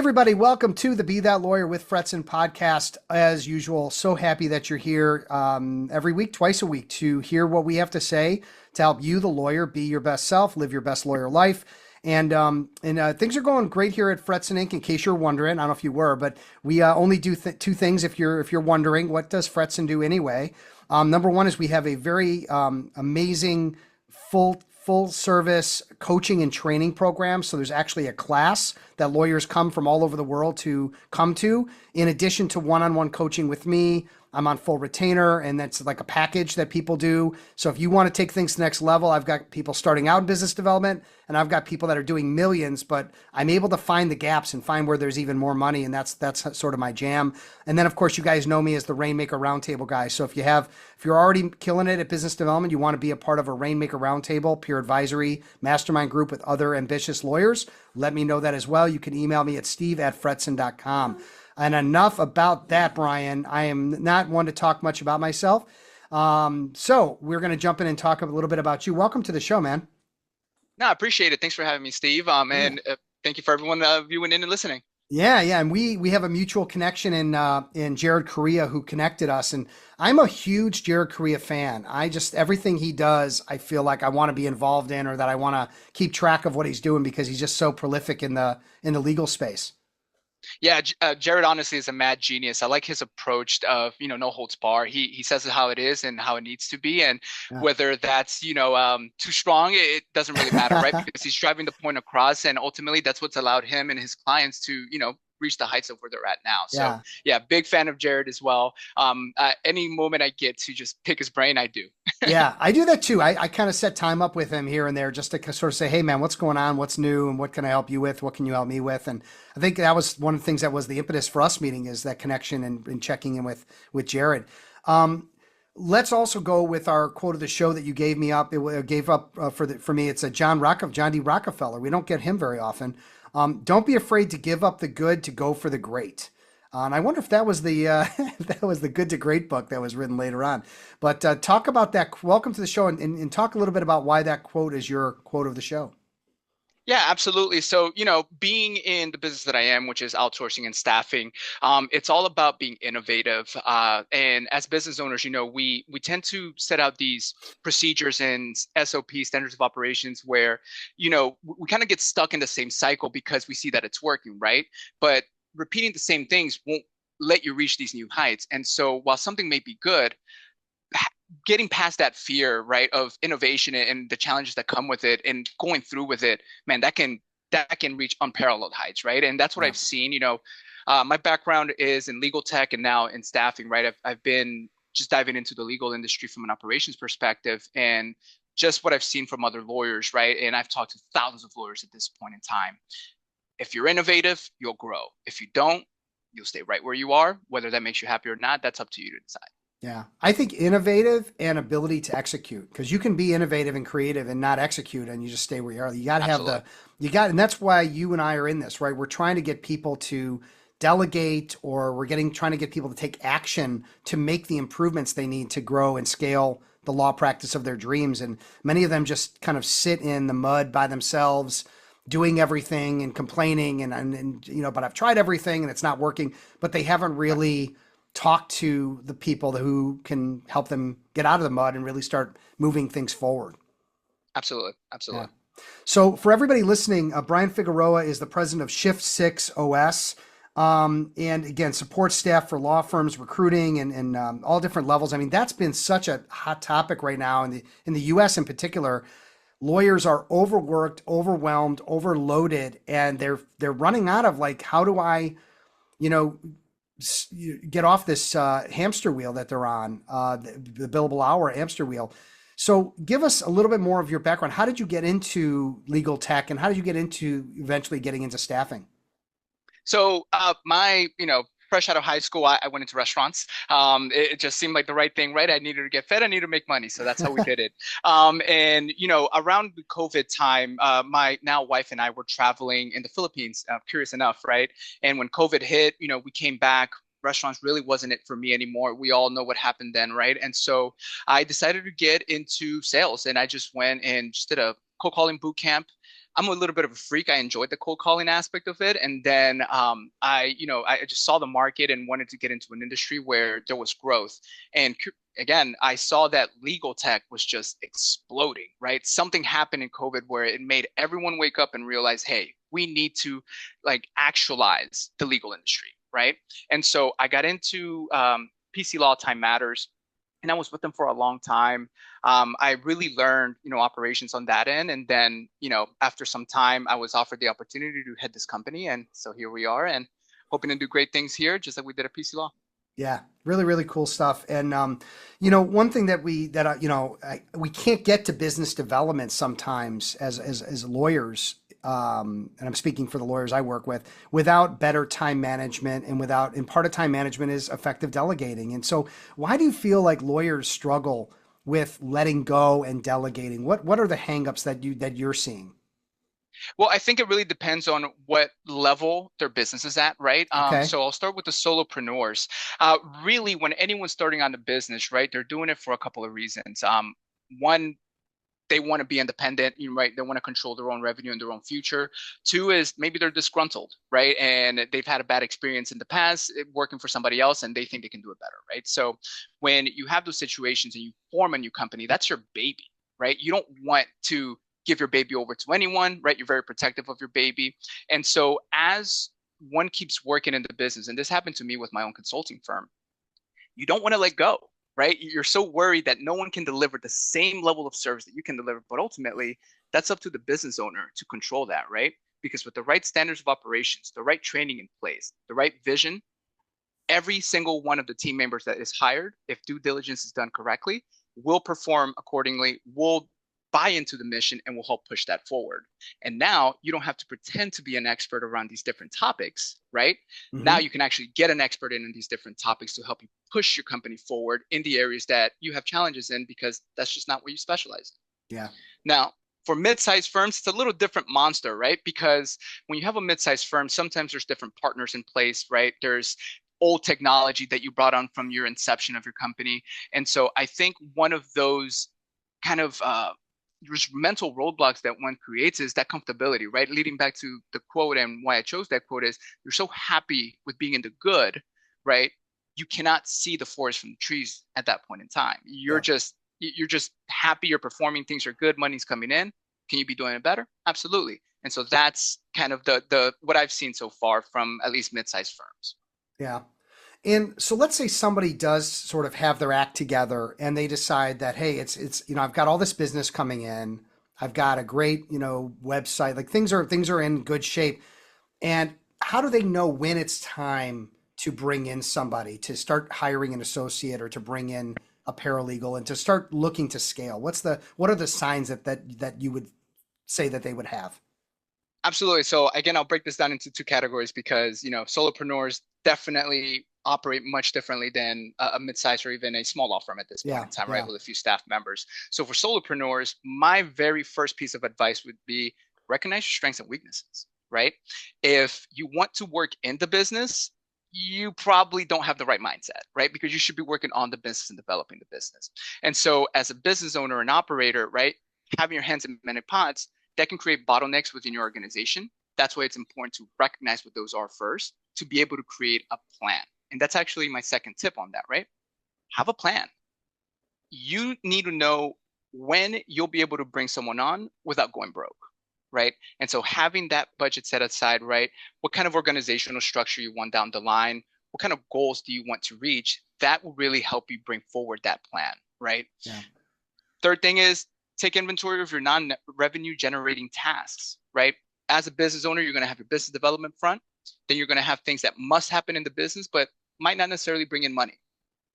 everybody. Welcome to the Be That Lawyer with Fretzin podcast. As usual, so happy that you're here every week, twice a week, to hear what we have to say to help you, the lawyer, be your best self, live your best lawyer life. And things are going great here at Fretzin Inc. In case you're wondering, I don't know if you were, but we only do two things. If you're wondering, what does Fretzin do anyway? Number one is we have a very amazing full service coaching and training program. So there's actually a class that lawyers come from all over the world to come to. In addition to one-on-one coaching with me, I'm on full retainer, and that's like a package that people do. So if you want to take things to the next level, I've got people starting out in business development, and I've got people that are doing millions, but I'm able to find the gaps and find where there's even more money. And that's sort of my jam. And then of course, you guys know me as the Rainmaker Roundtable guy. So if you're already killing it at business development, you want to be a part of a Rainmaker Roundtable, peer advisory mastermind group with other ambitious lawyers, let me know that as well. You can email me at steve@fretzin.com. And enough about that, Bryan. I am not one to talk much about myself. So we're going to jump in and talk a little bit about you. Welcome to the show, man. No, I appreciate it. Thanks for having me, Steve. And thank you for everyone viewing in and listening. Yeah. And we have a mutual connection in Jared Correa, who connected us. And I'm a huge Jared Correa fan. Everything he does, I feel like I want to be involved in, or that I want to keep track of what he's doing, because he's just so prolific in the legal space. Yeah, Jared honestly is a mad genius. I like his approach of, no holds bar. He says it how it is and how it needs to be. And Yeah. whether that's, too strong, it doesn't really matter, right? Because he's driving the point across. And ultimately, that's what's allowed him and his clients to, reach the heights of where they're at now. So, yeah, big fan of Jared as well. Any moment I get to just pick his brain, I do. Yeah, I do that too. I kind of set time up with him here and there just to sort of say, hey, man, what's going on? What's new? And what can I help you with? What can you help me with? And I think that was one of the things that was the impetus for us meeting, is that connection and checking in with Jared. Let's also go with our quote of the show that you gave me up. It gave up for me. It's a John D. Rockefeller. We don't get him very often. Don't be afraid to give up the good to go for the great. And I wonder if that was the that was the Good to Great book that was written later on. But talk about that. Welcome to the show, and talk a little bit about why that quote is your quote of the show. Yeah, absolutely. So, being in the business that I am, which is outsourcing and staffing, it's all about being innovative. And as business owners, we tend to set out these procedures and SOP, standards of operations, where, we kind of get stuck in the same cycle because we see that it's working, right? But repeating the same things won't let you reach these new heights. And so while something may be good, getting past that fear, right, of innovation and the challenges that come with it and going through with it, man, that can reach unparalleled heights, right? And that's what I've seen. My background is in legal tech and now in staffing, right? I've been just diving into the legal industry from an operations perspective, and just what I've seen from other lawyers, right? And I've talked to thousands of lawyers at this point in time. If you're innovative, you'll grow. If you don't, you'll stay right where you are. Whether that makes you happy or not, that's up to you to decide. Yeah, I think innovative and ability to execute, because you can be innovative and creative and not execute, and you just stay where you are. You got to have and that's why you and I are in this, right? We're trying to get people to delegate, or trying to get people to take action to make the improvements they need to grow and scale the law practice of their dreams. And many of them just kind of sit in the mud by themselves, doing everything and complaining and but I've tried everything and it's not working, but they haven't really talked to the people who can help them get out of the mud and really start moving things forward. Absolutely. Yeah. So for everybody listening, Bryan Figueroa is the president of Shift 6 OS. And again, support staff for law firms, recruiting, and all different levels. I mean, that's been such a hot topic right now in the US in particular. Lawyers are overworked, overwhelmed, overloaded, and they're running out of, like, how do I, get off this hamster wheel that they're on, the billable hour hamster wheel. So give us a little bit more of your background. How did you get into legal tech, and how did you get into eventually getting into staffing? So fresh out of high school, I went into restaurants. It just seemed like the right thing, right? I needed to get fed. I needed to make money. So that's how we did it. And around the COVID time, my now wife and I were traveling in the Philippines, curious enough, right? And when COVID hit, we came back. Restaurants really wasn't it for me anymore. We all know what happened then, right? And so I decided to get into sales, and I just went and just did a cold calling boot camp. I'm a little bit of a freak. I enjoyed the cold calling aspect of it. And then I just saw the market and wanted to get into an industry where there was growth. And again, I saw that legal tech was just exploding, right? Something happened in COVID where it made everyone wake up and realize, hey, we need to like actualize the legal industry, right? And so I got into PC Law Time Matters, and I was with them for a long time. I really learned, operations on that end. And then, after some time, I was offered the opportunity to head this company. And so here we are and hoping to do great things here, just like we did at PC Law. Yeah, really, really cool stuff. And one thing that we can't get to business development sometimes as lawyers, and I'm speaking for the lawyers I work with, without better time management and part of time management is effective delegating. And so, why do you feel like lawyers struggle with letting go and delegating? What are the hangups that you're seeing? Well, I think it really depends on what level their business is at, right? Okay. So I'll start with the solopreneurs. Really, when anyone's starting on the business, right, they're doing it for a couple of reasons. One, they want to be independent, right? They want to control their own revenue and their own future. Two is maybe they're disgruntled, right? And they've had a bad experience in the past working for somebody else and they think they can do it better, right? So when you have those situations and you form a new company, that's your baby, right? You don't want to give your baby over to anyone, right? You're very protective of your baby. And so as one keeps working in the business, and this happened to me with my own consulting firm, you don't want to let go, right? You're so worried that no one can deliver the same level of service that you can deliver. But ultimately, that's up to the business owner to control that, right? Because with the right standards of operations, the right training in place, the right vision, every single one of the team members that is hired, if due diligence is done correctly, will perform accordingly, will buy into the mission and will help push that forward. And now you don't have to pretend to be an expert around these different topics, right? Now Hmm. you can actually get an expert in these different topics to help you push your company forward in the areas that you have challenges in because that's just not where you specialize Yeah. in. Now, for mid-sized firms, it's a little different monster, right? Because when you have a mid-sized firm, sometimes there's different partners in place, right? There's old technology that you brought on from your inception of your company. And so I think one of those kind of there's mental roadblocks that one creates is that comfortability, right? Leading back to the quote and why I chose that quote is you're so happy with being in the good, right? You cannot see the forest from the trees at that point in time. Yeah. You're just happy you're performing, things are good, money's coming in. Can you be doing it better? Absolutely. And so that's kind of the what I've seen so far from at least mid-sized firms. Yeah. And so let's say somebody does sort of have their act together and they decide that, hey, I've got all this business coming in. I've got a great, website, like things are in good shape. And how do they know when it's time to bring in somebody, to start hiring an associate or to bring in a paralegal and to start looking to scale? What are the signs that you would say that they would have? Absolutely. So again, I'll break this down into two categories because, solopreneurs definitely operate much differently than a mid-sized or even a small law firm at this point Yeah, in time, right? yeah. With a few staff members. So for solopreneurs, my very first piece of advice would be recognize your strengths and weaknesses, right? If you want to work in the business, you probably don't have the right mindset, right? Because you should be working on the business and developing the business. And so as a business owner and operator, right, having your hands in many pots, that can create bottlenecks within your organization. That's why it's important to recognize what those are first to be able to create a plan. And that's actually my second tip on that, right? Have a plan. You need to know when you'll be able to bring someone on without going broke, right? And so having that budget set aside, right? What kind of organizational structure you want down the line? What kind of goals do you want to reach? That will really help you bring forward that plan, right? Yeah. Third thing is take inventory of your non-revenue generating tasks, right? As a business owner, you're going to have your business development front. Then you're going to have things that must happen in the business, but might not necessarily bring in money,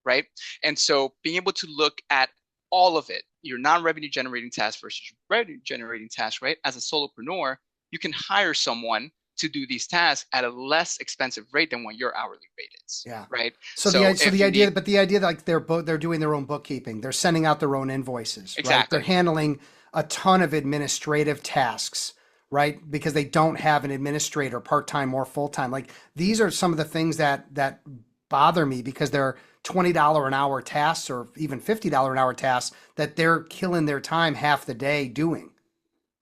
right? And so being able to look at all of it, your non-revenue generating tasks versus your revenue generating tasks, right? As a solopreneur, you can hire someone to do these tasks at a less expensive rate than what your hourly rate is, Yeah. right? So So if the you idea, need, but the idea that like they're doing their own bookkeeping, they're sending out their own invoices, right? They're exactly. handling a ton of administrative tasks, right? Because they don't have an administrator part-time or full-time. Like these are some of the things that bother me because they're $20 an hour tasks or even $50 an hour tasks that they're killing their time half the day doing.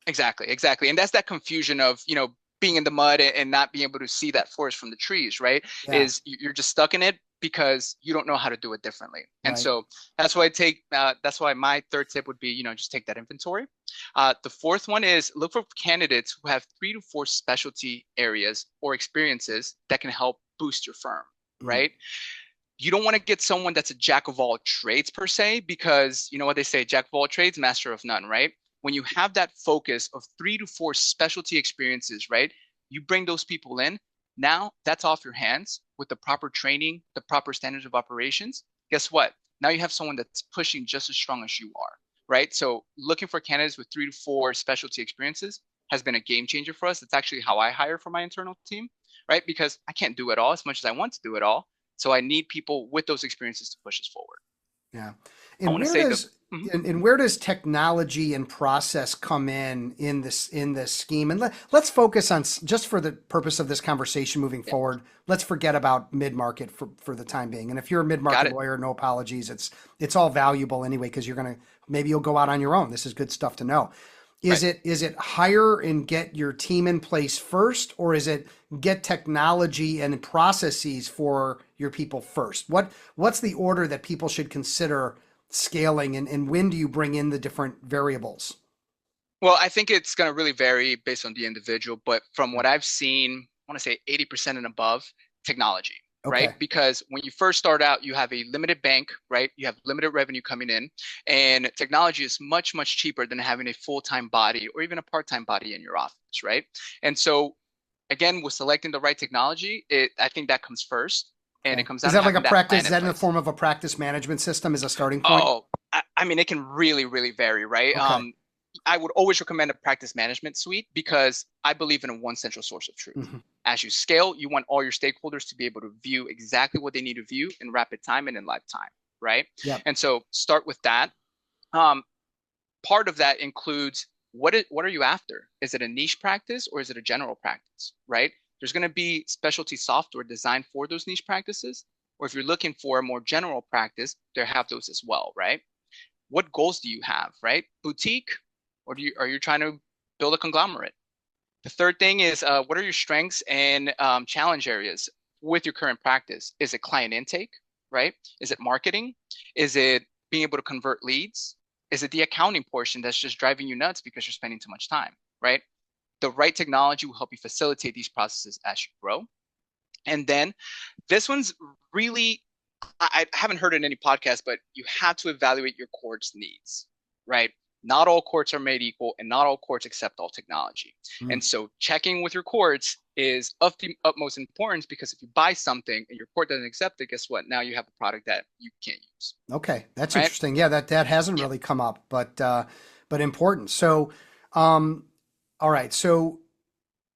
Exactly, exactly. And that's that confusion of, being in the mud and not being able to see that forest from the trees, right? Yeah, Is you're just stuck in it because you don't know how to do it differently. And right. so that's why my third tip would be, just take that inventory. The fourth one is look for candidates who have 3 to 4 specialty areas or experiences that can help boost your firm, Mm. right? You don't want to get someone that's a jack of all trades per se, because you know what they say, jack of all trades, master of none, right? When you have that focus of 3 to 4 specialty experiences, right? You bring those people in. Now that's off your hands with the proper training, the proper standards of operations. Guess what? Now you have someone that's pushing just as strong as you are, right? So looking for candidates with 3 to 4 specialty experiences has been a game changer for us. That's actually how I hire for my internal team, right? Because I can't do it all as much as I want to do it all. So I need people with those experiences to push us forward. Yeah. I And want to where say the does mhm. and where does technology and process come in this scheme? And let's focus on just for the purpose of this conversation moving Yeah, forward. Let's forget about mid-market for the time being. And if you're a got mid-market it. lawyer, no apologies. It's all valuable anyway because maybe you'll go out on your own. This is good stuff to know. Right. Is it hire and get your team in place first, or is it get technology and processes for your people first? What's the order that people should consider scaling, and when do you bring in the different variables? Well, I think it's going to really vary based on the individual, but from Yeah. what I've seen, I want to say 80% and above, technology, right? Okay. Because when you first start out, you have a limited bank, right? You have limited revenue coming in, and technology is much, much cheaper than having a full-time body or even a part-time body in your office, right? And so again, with selecting the right technology, I think that comes first, and it Okay. comes Is down to that like a having that practice? plan Is in that in the place. form of a practice management system as a starting point? Oh, I mean, it can really, really vary, right? Okay. I would always recommend a practice management suite because I believe in a one central source of truth. Hmm. As you scale, you want all your stakeholders to be able to view exactly what they need to view in rapid time and in live time, right? Yep. And so start with that. Um, Part of that includes what are you after? Is it a niche practice or is it a general practice, right? There's going to be specialty software designed for those niche practices, or if you're looking for a more general practice, they have those as well, right? What goals do you have, right? Boutique, or are you trying to build a conglomerate? The third thing is what are your strengths and challenge areas with your current practice? Is it client intake, right? Is it marketing? Is it being able to convert leads? Is it the accounting portion that's just driving you nuts because you're spending too much time, right? The right technology will help you facilitate these processes as you grow. And then this one's really, I haven't heard it in any podcast, but you have to evaluate your court's needs, right? Not all courts are made equal, and not all courts accept all technology. Mm. And so checking with your courts is of the utmost importance, because if you buy something and your court doesn't accept it, guess what? Now you have a product that you can't use, Okay, that's right? interesting. Yeah, that hasn't Yeah. really come up, but important. So, um, all right. So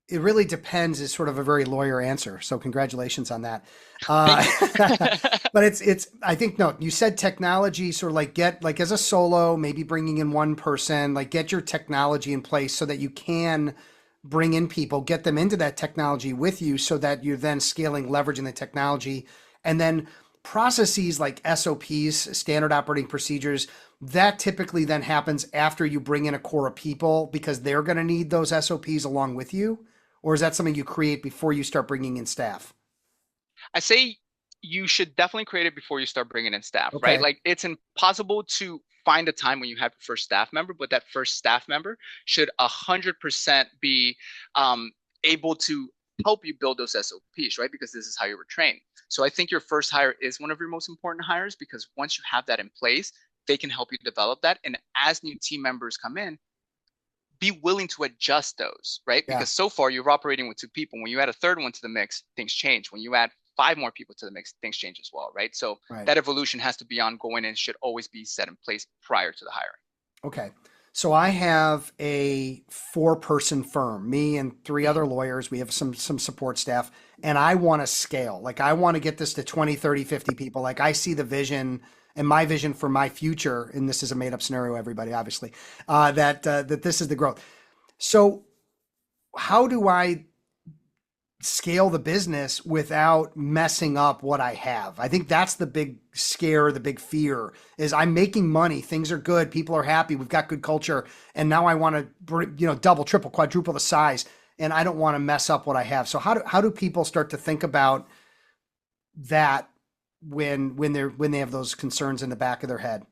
it really depends is sort of a very lawyer answer. So congratulations on that. Thank Uh, you. but it's I think no, you said technology sort of like get like as a solo, maybe bringing in one person, like get your technology in place so that you can bring in people, get them into that technology with you so that you're then scaling, leveraging the technology. And then processes like SOPs, standard operating procedures, that typically then happens after you bring in a core of people because they're going to need those SOPs along with you. Or is that something you create before you start bringing in staff? I say you should definitely create it before you start bringing in staff, right? Okay. Like it's impossible to find a time when you have your first staff member, but that first staff member should 100% be um, able to help you build those SOPs, right? Because this is how you were trained. So I think your first hire is one of your most important hires, because once you have that in place, they can help you develop that. And as new team members come in, be willing to adjust those, right? Yeah. Because so far you're operating with 2 people. When you add a third one to the mix, things change. When you add 5 more people to the mix, things change as well, right? So Right. that evolution has to be ongoing and should always be set in place prior to the hiring. Okay. So I have a four-person firm, me and three Mhm. other lawyers. We have some support staff, and I want to scale. Like I want to get this to 20, 30, 50 people. Like I see the vision and my vision for my future, and this is a made-up scenario, everybody, obviously, that this is the growth. So how do I scale the business without messing up what I have. I think that's the big scare, the big fear is I'm making money, things are good, people are happy, we've got good culture, and now I want to double, triple, quadruple the size, and I don't want to mess up what I have. So how do people start to think about that when they have those concerns in the back of their head?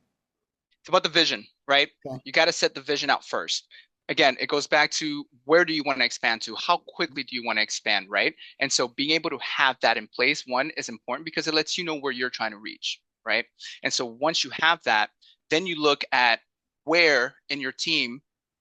It's about the vision, right? Okay. You got to set the vision out first. Again, it goes back to where do you want to expand to? How quickly do you want to expand, right? And so being able to have that in place, one, is important because it lets you know where you're trying to reach, right? And so once you have that, then you look at where in your team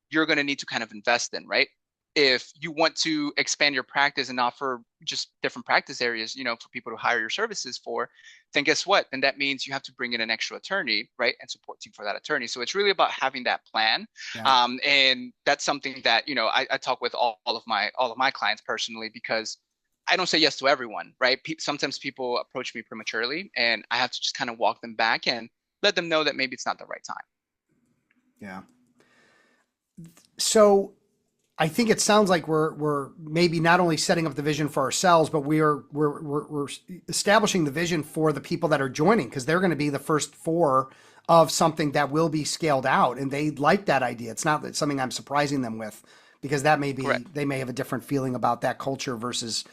you're going to need to kind of invest in, right? If you want to expand your practice and offer just different practice areas, for people to hire your services for, then guess what? Then that means you have to bring in an extra attorney, right? And support team for that attorney. So it's really about having that plan. Yeah. And that's something that, I talk with all of my clients personally because I don't say yes to everyone, right? Sometimes people approach me prematurely and I have to just kind of walk them back and let them know that maybe it's not the right time. Yeah. So I think it sounds like we're maybe not only setting up the vision for ourselves, but we're establishing the vision for the people that are joining because they're going to be the first four of something that will be scaled out, and they like that idea. It's not something I'm surprising them with because that may be Correct. they may have a different feeling about that culture versus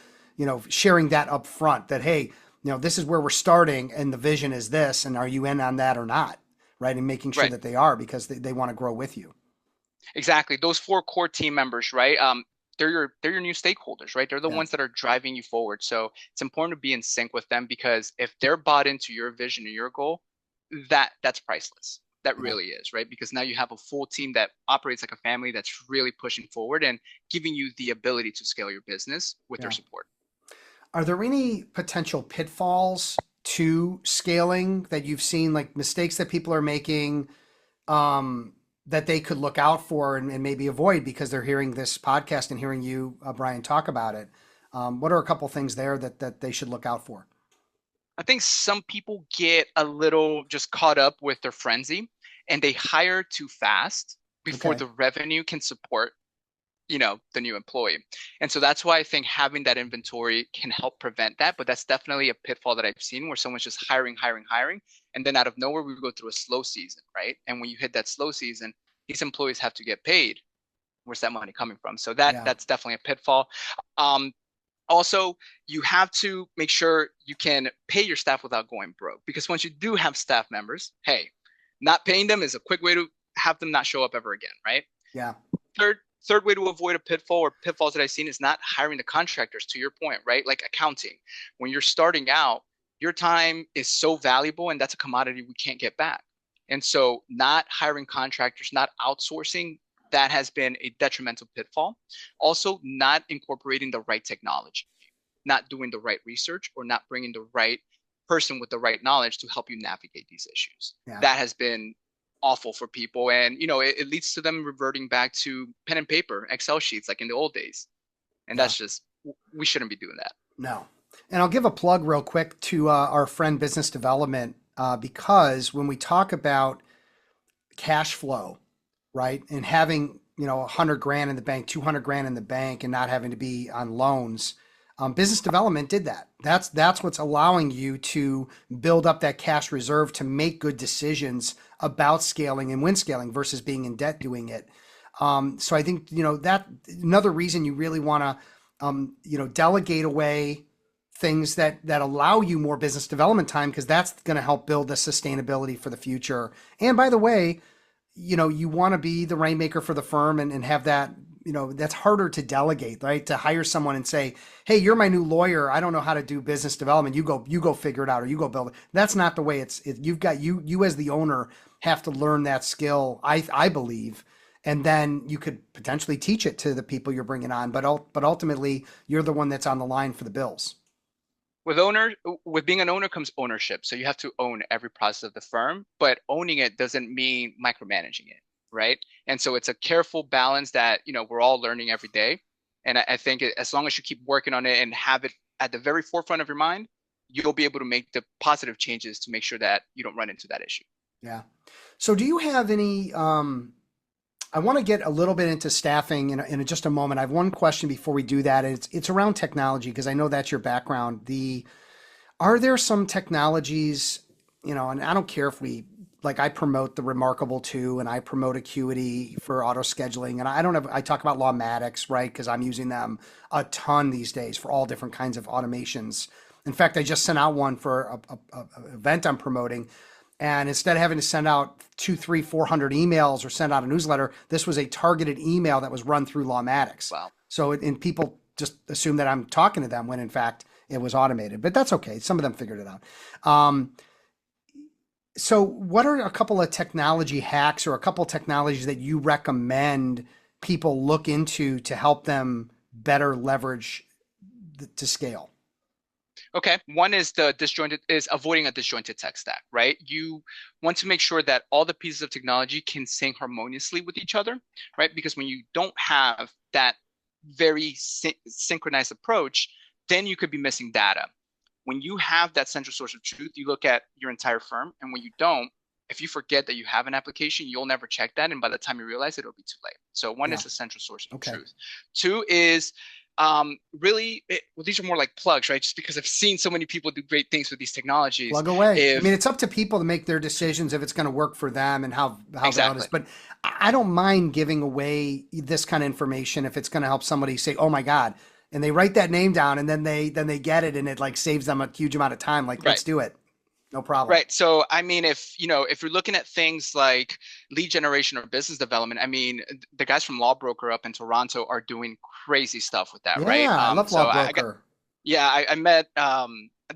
sharing that up front that hey, this is where we're starting and the vision is this, and are you in on that or not, right? And making sure Right. that they are because they want to grow with you. Exactly. Those four core team members, right? They're your new stakeholders, right? They're the Yeah. ones that are driving you forward. So it's important to be in sync with them because if they're bought into your vision and your goal, that's priceless. That Yeah. really is, right? Because now you have a full team that operates like a family that's really pushing forward and giving you the ability to scale your business with their Yeah. support. Are there any potential pitfalls to scaling that you've seen, like mistakes that people are making, that they could look out for and maybe avoid because they're hearing this podcast and hearing you, Bryan, talk about it? What are a couple things there that they should look out for? I think some people get a little just caught up with their frenzy and they hire too fast before Okay. the revenue can support the new employee. And so that's why I think having that inventory can help prevent that. But that's definitely a pitfall that I've seen where someone's just hiring, hiring, hiring. And then out of nowhere, we go through a slow season, right? And when you hit that slow season, these employees have to get paid. Where's that money coming from? So Yeah. that's definitely a pitfall. Um, Also, you have to make sure you can pay your staff without going broke. Because once you do have staff members, hey, not paying them is a quick way to have them not show up ever again, right? Yeah. Third way to avoid a pitfall or pitfalls that I've seen is not hiring the contractors, to your point, right? Like accounting. When you're starting out, your time is so valuable and that's a commodity we can't get back. And so not hiring contractors, not outsourcing, that has been a detrimental pitfall. Also, not incorporating the right technology, not doing the right research, or not bringing the right person with the right knowledge to help you navigate these issues. Yeah. That has been awful for people. And, it leads to them reverting back to pen and paper, Excel sheets like in the old days. And Yeah. that's just, we shouldn't be doing that. No. And I'll give a plug real quick to our friend business development because when we talk about cash flow, right? And having, 100 grand in the bank, 200 grand in the bank and not having to be on loans. Business development did that. That's what's allowing you to build up that cash reserve to make good decisions about scaling and when scaling versus being in debt doing it. So I think, that another reason you really want to, delegate away things that allow you more business development time because that's going to help build the sustainability for the future. And by the way, you want to be the rainmaker for the firm and have that, that's harder to delegate, right? To hire someone and say, hey, you're my new lawyer. I don't know how to do business development. You go figure it out or you go build it. That's not the way you've got you as the owner have to learn that skill. I believe. And then you could potentially teach it to the people you're bringing on. But ultimately you're the one that's on the line for the bills. With being an owner comes ownership. So you have to own every process of the firm, but owning it doesn't mean micromanaging it, right? And so it's a careful balance that, we're all learning every day. And I think as long as you keep working on it and have it at the very forefront of your mind, you'll be able to make the positive changes to make sure that you don't run into that issue. Yeah. So do you have any I want to get a little bit into staffing in just a moment. I have one question before we do that. It's around technology because I know that's your background. Are there some technologies, and I don't care if like I promote the Remarkable 2 and I promote Acuity for auto scheduling. And I talk about Lawmatics, right? Because I'm using them a ton these days for all different kinds of automations. In fact, I just sent out one for a event I'm promoting. And instead of having to send out 2, 3, 400 emails or send out a newsletter, this was a targeted email that was run through Lawmatics. Wow. So, and people just assume that I'm talking to them when in fact it was automated, but that's okay. Some of them figured it out. Um, so what are a couple of technology hacks or a couple of technologies that you recommend people look into to help them better leverage to scale? Okay. One is avoiding a disjointed tech stack, right? You want to make sure that all the pieces of technology can sync harmoniously with each other, right? Because when you don't have that very synchronized approach, then you could be missing data. When you have that central source of truth, you look at your entire firm, and when you don't, if you forget that you have an application, you'll never check that, and by the time you realize it, it'll be too late. So one Yeah. is the central source of Okay. truth. Two is well, these are more like plugs, right? Just because I've seen so many people do great things with these technologies. Plug away. I mean, If it's up to people to make their decisions if it's going to work for them and how valid it is. exactly. But I don't mind giving away this kind of information if it's going to help somebody say, "Oh my God," and they write that name down and then they get it and it like saves them a huge amount of time. Like, Right. let's do it. No problem. Right. So, I mean, if you're looking at things like lead generation or business development, I mean, the guys from Law Broker up in Toronto are doing crazy stuff with that, right? Yeah, I love Law So Broker. yeah, I met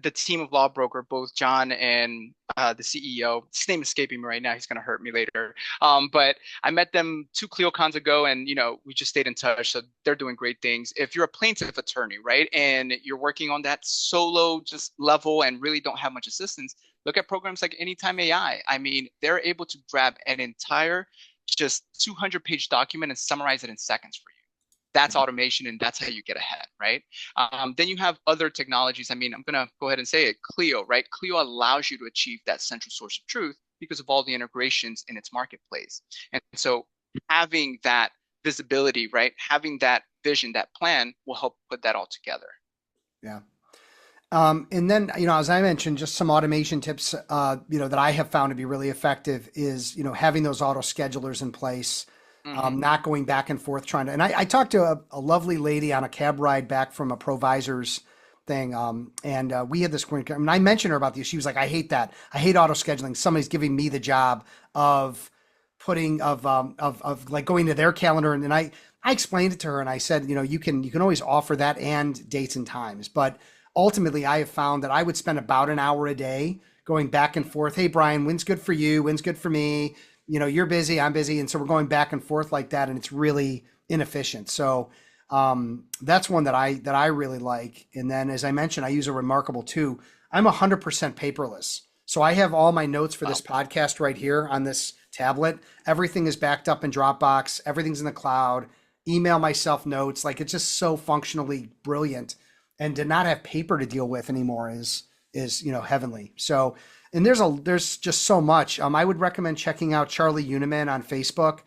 the team of Law Broker, both John and the CEO. His name is escaping me right now. He's going to hurt me later. But I met them 2 CleoCons ago, and we just stayed in touch. So they're doing great things. If you're a plaintiff attorney, right, and you're working on that solo just level and really don't have much assistance, look at programs like Anytime AI. I mean, they're able to grab an entire just 200-page document and summarize it in seconds for you. That's Yeah. automation, and that's how you get ahead, right? Then you have other technologies. I mean, I'm going to go ahead and say it. Clio, right? Clio allows you to achieve that central source of truth because of all the integrations in its marketplace. And so having that visibility, right? Having that vision, that plan will help put that all together. Yeah. And then, as I mentioned, just some automation tips, that I have found to be really effective is, having those auto schedulers in place, Hmm. not going back and forth trying to, and I talked to a lovely lady on a cab ride back from a Provisors thing. And we had this, I mean, I mentioned her about this. She was like, I hate that. I hate auto scheduling. Somebody's giving me the job of putting, of like going to their calendar. And then I explained it to her and I said, you can always offer that and dates and times, but ultimately I have found that I would spend about an hour a day going back and forth. Hey, Brian, when's good for you? When's good for me? You're busy, I'm busy. And so we're going back and forth like that. And it's really inefficient. So that's one that I really like. And then, as I mentioned, I use a Remarkable 2. I'm 100% paperless. So I have all my notes for this Wow. podcast right here on this tablet. Everything is backed up in Dropbox. Everything's in the cloud. Email myself notes. Like it's just so functionally brilliant. And to not have paper to deal with anymore is heavenly. So, and there's just so much. I would recommend checking out Charlie Uniman on Facebook.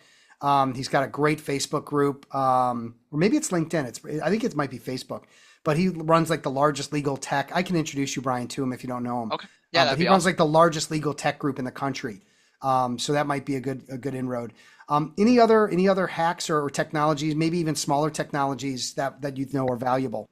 He's got a great Facebook group, or maybe it's LinkedIn. I think it might be Facebook, but he runs like the largest legal tech. I can introduce you, Brian, to him if you don't know him. Okay. Yeah, But that'd he be runs awesome. like the largest legal tech group in the country. So that might be a good inroad. Any other hacks or technologies, maybe even smaller technologies that you know are valuable?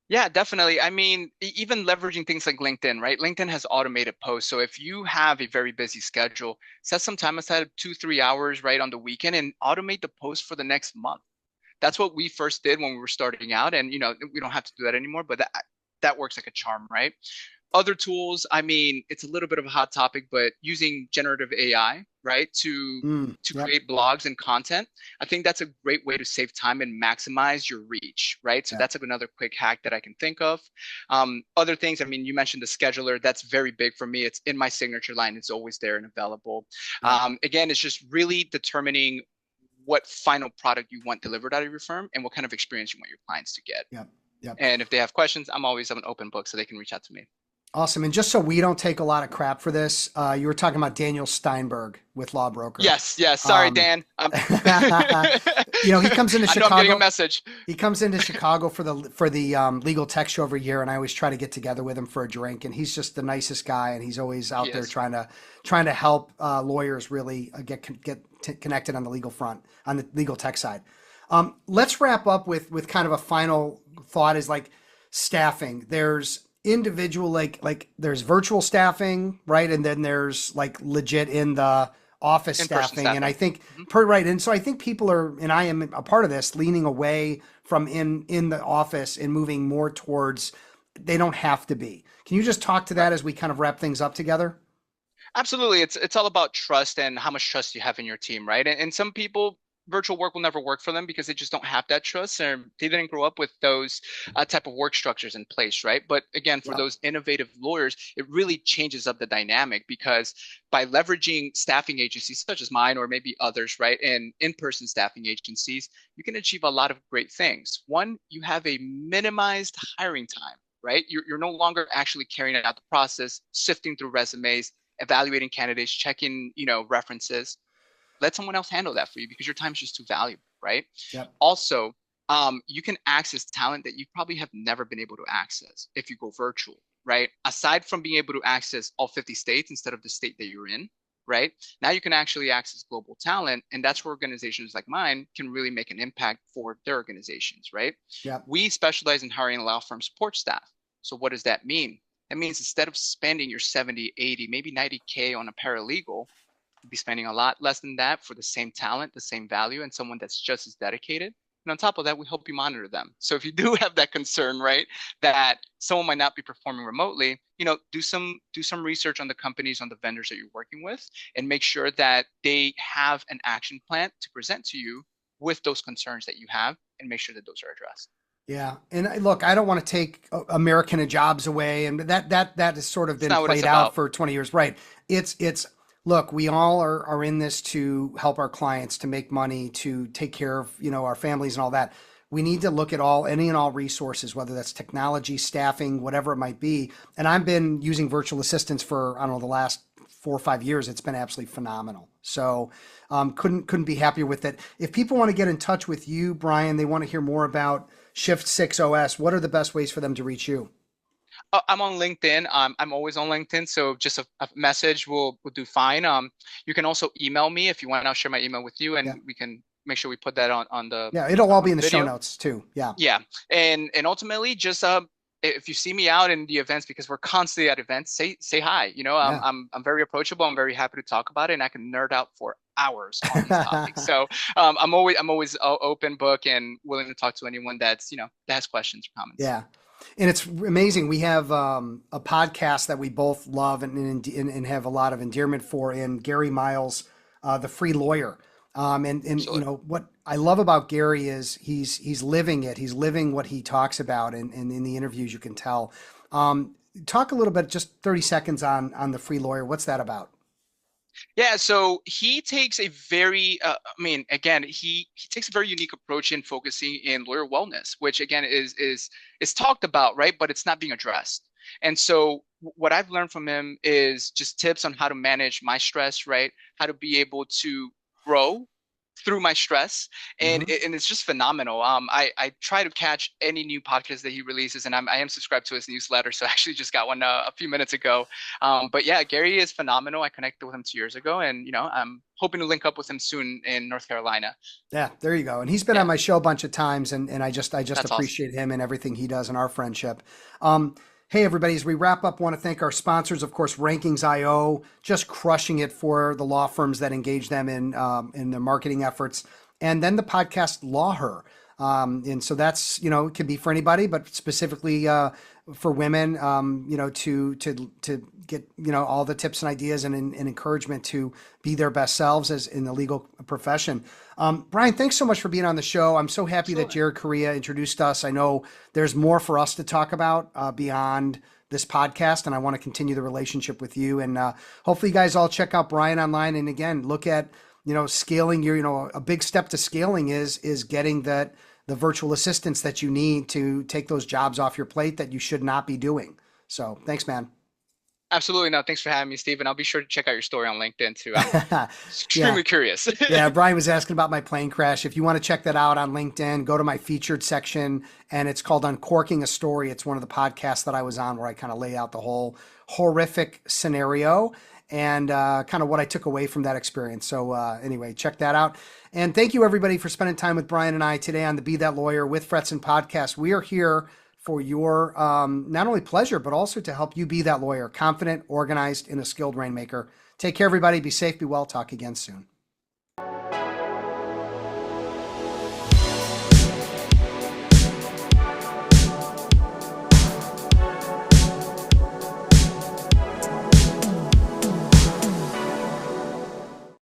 Yeah, definitely. I mean, even leveraging things like LinkedIn, right? LinkedIn has automated posts. So if you have a very busy schedule, set some time aside, 2, 3 hours, right, on the weekend and automate the post for the next month. That's what we first did when we were starting out. And, we don't have to do that anymore, but that works like a charm, right? Other tools, I mean, it's a little bit of a hot topic, but using generative AI, right, to Yep. create blogs and content, I think that's a great way to save time and maximize your reach, right? So Yeah. that's another quick hack that I can think of. Other things, I mean, you mentioned the scheduler. That's very big for me. It's in my signature line. It's always there and available. Yep. Again, it's just really determining what final product you want delivered out of your firm and what kind of experience you want your clients to get. Yep. Yep. And if they have questions, I'm always an open book so they can reach out to me. Awesome. And just so we don't take a lot of crap for this, you were talking about Daniel Steinberg with Law Broker. Yes, yes. Sorry, Um, Dan. he comes into I know I'm getting a Chicago. message. He comes into Chicago for the legal tech show every year, and I always try to get together with him for a drink. And he's just the nicest guy, and he's always He out there is. trying to help lawyers really connected on the legal front, on the legal tech side. Let's wrap up with kind of a final thought is like staffing. There's individual like there's virtual staffing, right? And then there's like legit in the office In-person staffing. And I staffing. think Mhm. right. And so I think people are, and I am a part of this, leaning away from in the office and moving more towards they don't have to be. Can you just talk to Right. that as we kind of wrap things up together? Absolutely. It's all about trust and how much trust you have in your team, right? And some people, virtual work will never work for them because they just don't have that trust and they didn't grow up with those type of work structures in place, right? But again, for Yeah. those innovative lawyers, it really changes up the dynamic because by leveraging staffing agencies such as mine or maybe others, right, and in-person staffing agencies, you can achieve a lot of great things. One, you have a minimized hiring time, right? You're no longer actually carrying out the process, sifting through resumes, evaluating candidates, checking, references. Let someone else handle that for you because your time is just too valuable, right? Yep. Also, you can access talent that you probably have never been able to access if you go virtual, right? Aside from being able to access all 50 states instead of the state that you're in, right? Now you can actually access global talent, and that's where organizations like mine can really make an impact for their organizations, right? Yep. We specialize in hiring law firm support staff. So what does that mean? That means instead of spending your 70, 80, maybe 90K on a paralegal, be spending a lot less than that for the same talent, the same value, and someone that's just as dedicated. And on top of that, we help you monitor them. So if you do have that concern, right, that someone might not be performing remotely, do some research on the companies, on the vendors that you're working with, and make sure that they have an action plan to present to you with those concerns that you have, and make sure that those are addressed. Yeah, and look, I don't want to take American jobs away, and that has sort of It's been not what it's played out about. for 20 years, right? It's look, we all are in this to help our clients, to make money, to take care of our families and all that. We need to look at any and all resources, whether that's technology, staffing, whatever it might be. And I've been using virtual assistants for I don't know the last 4 or 5 years. It's been absolutely phenomenal. So couldn't be happier with it. If people want to get in touch with you, Bryan, they want to hear more about Shift 6 OS. What are the best ways for them to reach you? I'm on LinkedIn. I'm always on LinkedIn, so just a message will do fine. You can also email me if you want. I'll share my email with you, Yeah. and we can make sure we put that on the Yeah, it'll all be in the show video. notes too. Yeah. Yeah, and ultimately, just if you see me out in the events, because we're constantly at events, say hi. Yeah. I'm very approachable. I'm very happy to talk about it, and I can nerd out for hours on these topics. So I'm always open book and willing to talk to anyone that has questions or comments. Yeah. And it's amazing. We have a podcast that we both love and have a lot of endearment for in Gary Miles, the free lawyer. And Absolutely. what I love about Gary is he's living it. He's living what he talks about, and in the interviews you can tell. Talk a little bit, just 30 seconds on the free lawyer. What's that about? Yeah, so he takes a very, I mean, again, he takes a very unique approach in focusing in lawyer wellness, which again is talked about, right? But it's not being addressed. And so what I've learned from him is just tips on how to manage my stress, right? How to be able to grow through my stress, and Hmm. it's just phenomenal. I try to catch any new podcast that he releases, and I am subscribed to his newsletter, so I actually just got one a few minutes ago. But yeah, Gary is phenomenal. I connected with him 2 years ago, and I'm hoping to link up with him soon in North Carolina. Yeah, there you go. And he's been on Yeah, my show a bunch of times, and I just that's awesome. appreciate him and everything he does in our friendship. Hey everybody, as we wrap up, want to thank our sponsors, of course, Rankings.io, just crushing it for the law firms that engage them in their marketing efforts, and then the podcast LawHer. And so that's it can be for anybody, but specifically for women, to get all the tips and ideas and encouragement to be their best selves as in the legal profession. Bryan, thanks so much for being on the show. I'm so happy that Absolutely. Jared Correa introduced us. I know there's more for us to talk about beyond this podcast, and I want to continue the relationship with you. And hopefully, you guys all check out Bryan online. And again, look at scaling your a big step to scaling is getting the virtual assistants that you need to take those jobs off your plate that you should not be doing. So thanks, man. Absolutely. No, thanks for having me, Steve. And I'll be sure to check out your story on LinkedIn too. I'm Yeah. extremely curious. Yeah, Bryan was asking about my plane crash. If you want to check that out on LinkedIn, go to my featured section and it's called Uncorking a Story. It's one of the podcasts that I was on where I kind of lay out the whole horrific scenario and kind of what I took away from that experience. So, anyway, check that out. And thank you, everybody, for spending time with Bryan and I today on the Be That Lawyer with Fretzin podcast. We are here for your not only pleasure, but also to help you be that lawyer, confident, organized, and a skilled rainmaker. Take care, everybody. Be safe, be well. Talk again soon.